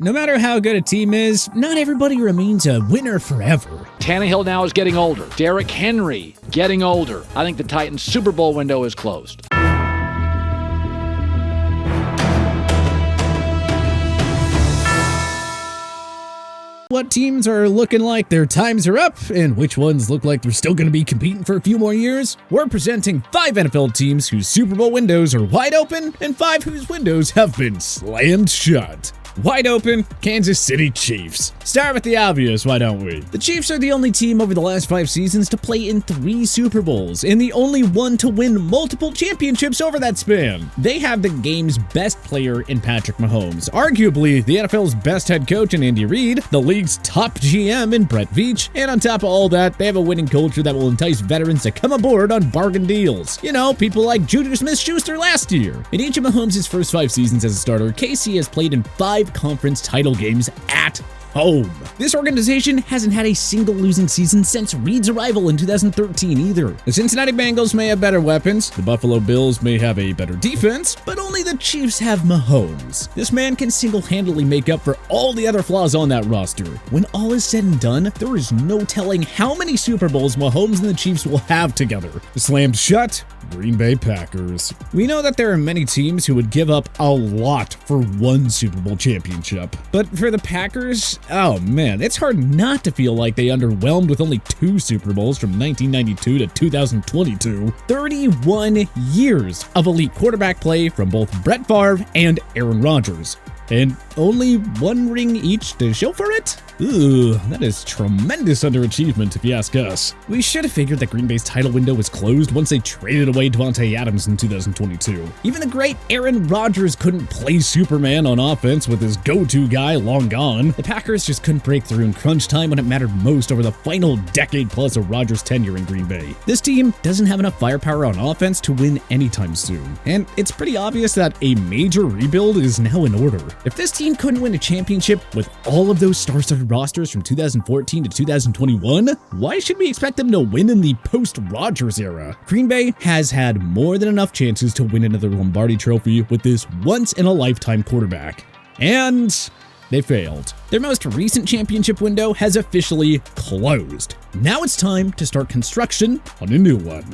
No matter how good a team is, not everybody remains a winner forever. Tannehill now is getting older. Derrick Henry getting older. I think the Titans' Super Bowl window is closed. What teams are looking like their times are up, and which ones look like they're still going to be competing for a few more years? We're presenting 5 NFL teams whose Super Bowl windows are wide open, and 5 whose windows have been slammed shut. Wide open, Kansas City Chiefs. Start with the obvious, why don't we? The Chiefs are the only team over the last 5 seasons to play in 3 Super Bowls, and the only one to win multiple championships over that span. They have the game's best player in Patrick Mahomes, arguably the NFL's best head coach in Andy Reid, the league's top GM in Brett Veach, and on top of all that, they have a winning culture that will entice veterans to come aboard on bargain deals. You know, people like Juju Smith-Schuster last year. In each of Mahomes' first 5 seasons as a starter, KC has played in 5 conference title games at home. This organization hasn't had a single losing season since Reid's arrival in 2013 either. The Cincinnati Bengals may have better weapons, the Buffalo Bills may have a better defense, but only the Chiefs have Mahomes. This man can single-handedly make up for all the other flaws on that roster. When all is said and done, there is no telling how many Super Bowls Mahomes and the Chiefs will have together. Slammed shut, Green Bay Packers. We know that there are many teams who would give up a lot for 1 Super Bowl championship, but for the Packers, oh man, it's hard not to feel like they underwhelmed with only 2 Super Bowls from 1992 to 2022. 31 years of elite quarterback play from both Brett Favre and Aaron Rodgers. And only 1 ring each to show for it? Ooh, that is tremendous underachievement if you ask us. We should have figured that Green Bay's title window was closed once they traded away Devontae Adams in 2022. Even the great Aaron Rodgers couldn't play Superman on offense with his go-to guy long gone. The Packers just couldn't break through in crunch time when it mattered most over the final decade plus of Rodgers' tenure in Green Bay. This team doesn't have enough firepower on offense to win anytime soon, and it's pretty obvious that a major rebuild is now in order. If this team couldn't win a championship with all of those star-studded rosters from 2014 to 2021, why should we expect them to win in the post-Rodgers era? Green Bay has had more than enough chances to win another Lombardi Trophy with this once-in-a-lifetime quarterback. And they failed. Their most recent championship window has officially closed. Now it's time to start construction on a new one.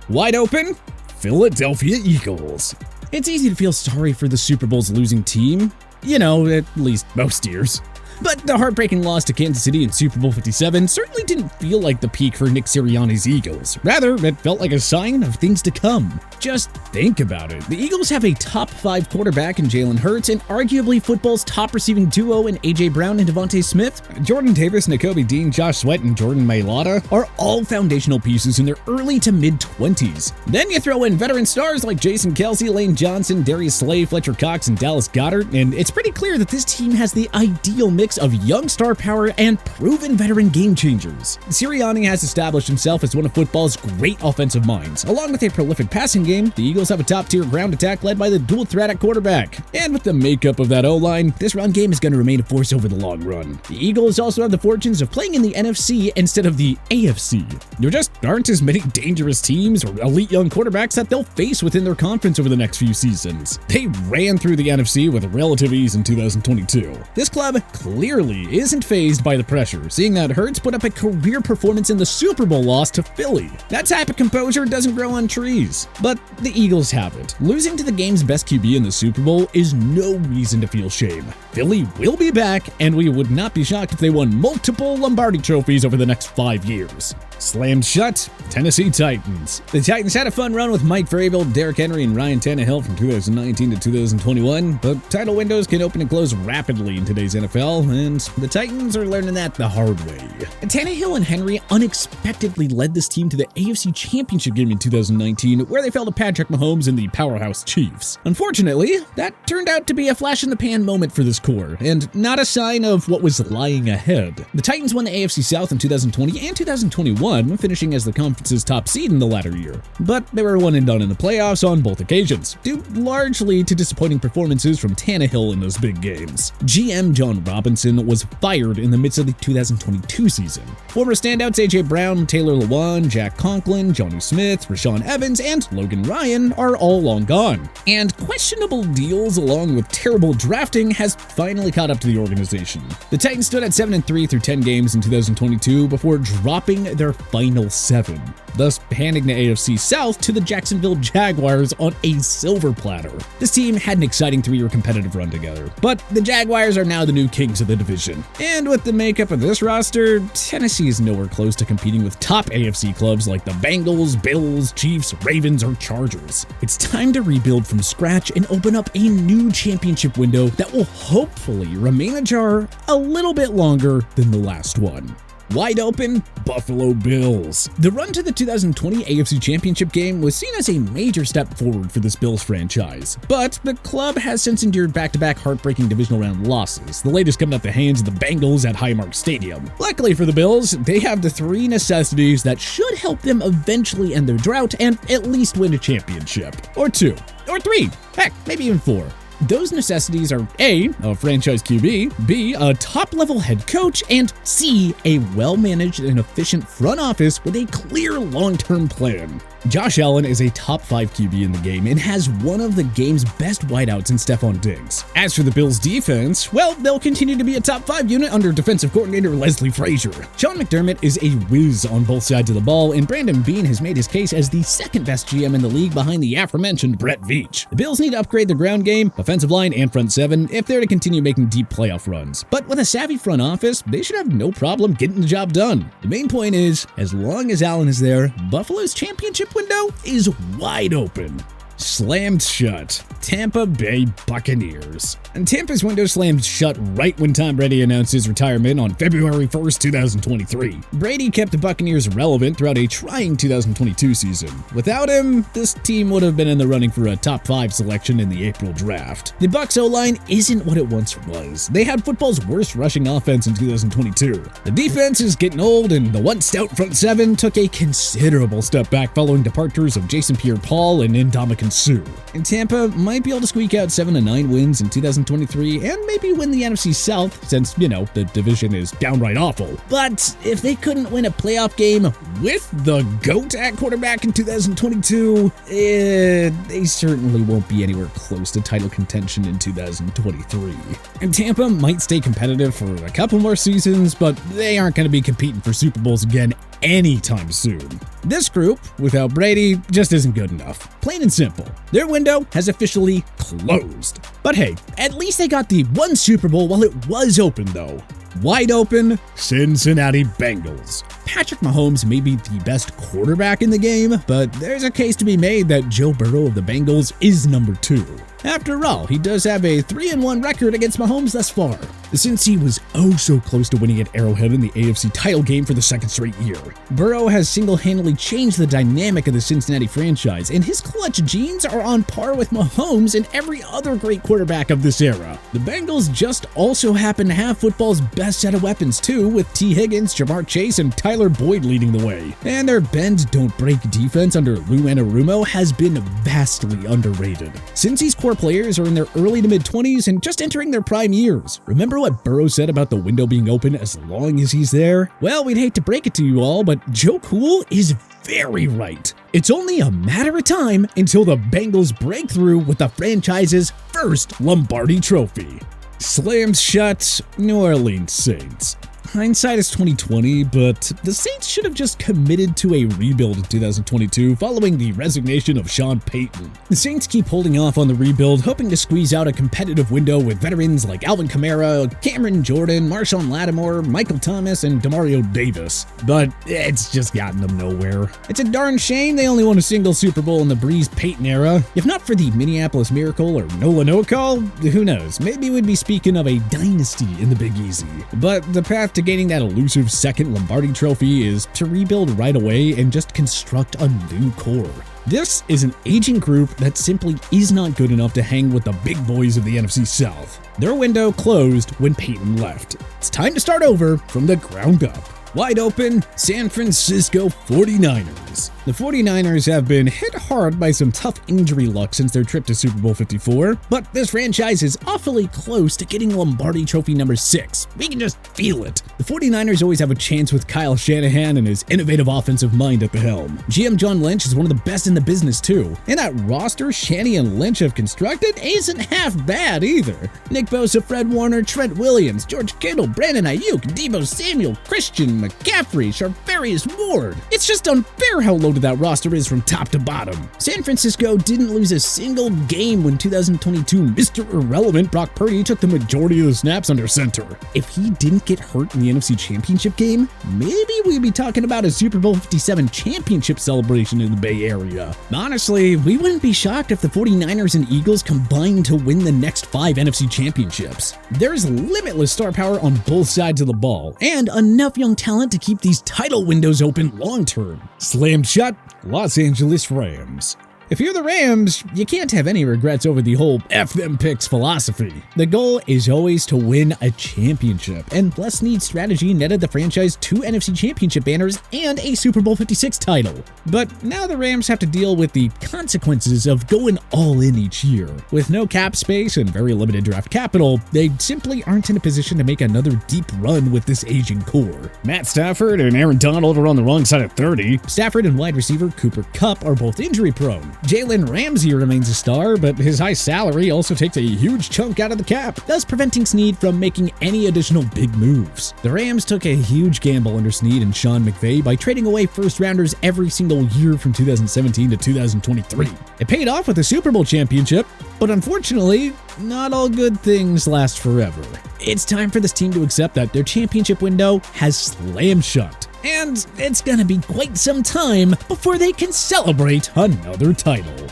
Wide open, Philadelphia Eagles. It's easy to feel sorry for the Super Bowl's losing team. You know, at least most years. But the heartbreaking loss to Kansas City in Super Bowl 57 certainly didn't feel like the peak for Nick Sirianni's Eagles. Rather, it felt like a sign of things to come. Just think about it. The Eagles have a top 5 quarterback in Jalen Hurts and arguably football's top receiving duo in A.J. Brown and Devontae Smith. Jordan Davis, Nakobe Dean, Josh Sweat, and Jordan Mailata are all foundational pieces in their early to mid-20s. Then you throw in veteran stars like Jason Kelce, Lane Johnson, Darius Slay, Fletcher Cox, and Dallas Goedert, and it's pretty clear that this team has the ideal mix of young star power and proven veteran game changers. Sirianni has established himself as one of football's great offensive minds. Along with a prolific passing game, the Eagles have a top-tier ground attack led by the dual threat at quarterback. And with the makeup of that O-line, this run game is going to remain a force over the long run. The Eagles also have the fortunes of playing in the NFC instead of the AFC. There just aren't as many dangerous teams or elite young quarterbacks that they'll face within their conference over the next few seasons. They ran through the NFC with relative ease in 2022. This club clearly isn't fazed by the pressure, seeing that Hurts put up a career performance in the Super Bowl loss to Philly. That type of composure doesn't grow on trees, but the Eagles have it. Losing to the game's best QB in the Super Bowl is no reason to feel shame. Philly will be back, and we would not be shocked if they won multiple Lombardi Trophies over the next 5 years. Slammed shut, Tennessee Titans. The Titans had a fun run with Mike Vrabel, Derrick Henry, and Ryan Tannehill from 2019 to 2021, but title windows can open and close rapidly in today's NFL, and the Titans are learning that the hard way. Tannehill and Henry unexpectedly led this team to the AFC Championship game in 2019, where they fell to Patrick Mahomes and the powerhouse Chiefs. Unfortunately, that turned out to be a flash-in-the-pan moment for this core, and not a sign of what was lying ahead. The Titans won the AFC South in 2020 and 2021, finishing as the conference's top seed in the latter year. But they were one and done in the playoffs on both occasions, due largely to disappointing performances from Tannehill in those big games. GM John Robinson Robinson was fired in the midst of the 2022 season. Former standouts A.J. Brown, Taylor Lewan, Jack Conklin, Johnny Smith, Rashawn Evans, and Logan Ryan are all long gone. And questionable deals along with terrible drafting has finally caught up to the organization. The Titans stood at 7-3 through 10 games in 2022 before dropping their final 7, thus handing the AFC South to the Jacksonville Jaguars on a silver platter. This team had an exciting 3-year competitive run together, but the Jaguars are now the new kings of the division. And with the makeup of this roster, Tennessee is nowhere close to competing with top AFC clubs like the Bengals, Bills, Chiefs, Ravens, or Chargers. It's time to rebuild from scratch and open up a new championship window that will hopefully remain ajar a little bit longer than the last one. Wide open, Buffalo Bills. The run to the 2020 AFC Championship game was seen as a major step forward for this Bills franchise, but the club has since endured back-to-back heartbreaking divisional round losses, the latest coming at the hands of the Bengals at Highmark Stadium. Luckily for the Bills, they have the 3 necessities that should help them eventually end their drought and at least win a championship. Or 2, or 3, heck, maybe even 4. Those necessities are A, a franchise QB, B, a top-level head coach, and C, a well-managed and efficient front office with a clear long-term plan. Josh Allen is a top 5 QB in the game and has one of the game's best wideouts in Stephon Diggs. As for the Bills' defense, well, they'll continue to be a top 5 unit under defensive coordinator Leslie Frazier. Sean McDermott is a whiz on both sides of the ball, and Brandon Beane has made his case as the second-best GM in the league behind the aforementioned Brett Veach. The Bills need to upgrade their ground game, offensive line, and front 7 if they're to continue making deep playoff runs. But with a savvy front office, they should have no problem getting the job done. The main point is, as long as Allen is there, Buffalo's championship window is wide open. Slammed shut. Tampa Bay Buccaneers. And Tampa's window slammed shut right when Tom Brady announced his retirement on February 1st, 2023. Brady kept the Buccaneers relevant throughout a trying 2022 season. Without him, this team would have been in the running for a top 5 selection in the April draft. The Bucs O-line isn't what it once was. They had football's worst rushing offense in 2022. The defense is getting old, and the once stout front 7 took a considerable step back following departures of Jason Pierre-Paul and Ndamukong Suh. And Tampa might be able to squeak out 7-9 wins in 2023 and maybe win the NFC South since, the division is downright awful. But if they couldn't win a playoff game with the GOAT at quarterback in 2022, they certainly won't be anywhere close to title contention in 2023. And Tampa might stay competitive for a couple more seasons, but they aren't going to be competing for Super Bowls again anytime soon. This group, without Brady, just isn't good enough. Plain and simple. Their window has officially closed. But hey, at least they got the one Super Bowl while it was open though. Wide open, Cincinnati Bengals. Patrick Mahomes may be the best quarterback in the game, but there's a case to be made that Joe Burrow of the Bengals is number 2. After all, he does have a 3-1 record against Mahomes thus far, since he was so close to winning at Arrowhead in the AFC title game for the 2nd straight year. Burrow has single-handedly changed the dynamic of the Cincinnati franchise, and his clutch genes are on par with Mahomes and every other great quarterback of this era. The Bengals just also happen to have football's best set of weapons too, with T. Higgins, Jamar Chase, and Tyler Boyd leading the way. And their bend-don't-break defense under Lou Anarumo has been vastly underrated. Since these core players are in their early to mid-20s and just entering their prime years. Remember what Burrow said about the window being open as long as he's there? Well, we'd hate to break it to you all, but Joe Cool is very right. It's only a matter of time until the Bengals break through with the franchise's first Lombardi Trophy. Slammed shut, New Orleans Saints. Hindsight is 2020, but the Saints should have just committed to a rebuild in 2022 following the resignation of Sean Payton. The Saints keep holding off on the rebuild, hoping to squeeze out a competitive window with veterans like Alvin Kamara, Cameron Jordan, Marshawn Lattimore, Michael Thomas, and Demario Davis. But it's just gotten them nowhere. It's a darn shame they only won a single Super Bowl in the Breeze Payton era. If not for the Minneapolis Miracle or Nola No Call, who knows, maybe we'd be speaking of a dynasty in the Big Easy. But the path to gaining that elusive second Lombardi Trophy is to rebuild right away and just construct a new core. This is an aging group that simply is not good enough to hang with the big boys of the NFC South. Their window closed when Peyton left. It's time to start over from the ground up. Wide open, San Francisco 49ers. The 49ers have been hit hard by some tough injury luck since their trip to Super Bowl 54, but this franchise is awfully close to getting Lombardi Trophy number 6. We can just feel it. The 49ers always have a chance with Kyle Shanahan and his innovative offensive mind at the helm. GM John Lynch is one of the best in the business too, and that roster Shanny and Lynch have constructed isn't half bad either. Nick Bosa, Fred Warner, Trent Williams, George Kittle, Brandon Ayuk, Deebo Samuel, Christian McCaffrey, Charvarius Ward. It's just unfair how loaded that roster is from top to bottom. San Francisco didn't lose a single game when 2022 Mr. Irrelevant Brock Purdy took the majority of the snaps under center. If he didn't get hurt in the NFC Championship game, maybe we'd be talking about a Super Bowl 57 championship celebration in the Bay Area. Honestly, we wouldn't be shocked if the 49ers and Eagles combined to win the next 5 NFC championships. There's limitless star power on both sides of the ball, and enough young talent to keep these title windows open long term. Slammed shut, Los Angeles Rams. If you're the Rams, you can't have any regrets over the whole F them picks philosophy. The goal is always to win a championship, and Les Snead's strategy netted the franchise 2 NFC Championship banners and a Super Bowl 56 title. But now the Rams have to deal with the consequences of going all in each year. With no cap space and very limited draft capital, they simply aren't in a position to make another deep run with this aging core. Matt Stafford and Aaron Donald are on the wrong side of 30. Stafford and wide receiver Cooper Kupp are both injury prone. Jalen Ramsey remains a star, but his high salary also takes a huge chunk out of the cap, thus preventing Snead from making any additional big moves. The Rams took a huge gamble under Snead and Sean McVay by trading away first-rounders every single year from 2017 to 2023. It paid off with a Super Bowl championship, but unfortunately, not all good things last forever. It's time for this team to accept that their championship window has slammed shut. And it's gonna be quite some time before they can celebrate another title.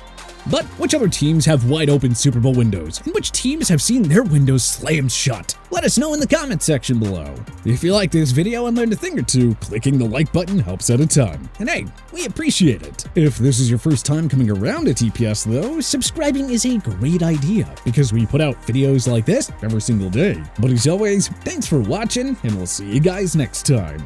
But which other teams have wide open Super Bowl windows, and which teams have seen their windows slammed shut? Let us know in the comments section below. If you like this video and learned a thing or two, clicking the like button helps out a ton. And hey, we appreciate it. If this is your first time coming around to TPS though, subscribing is a great idea, because we put out videos like this every single day. But as always, thanks for watching, and we'll see you guys next time.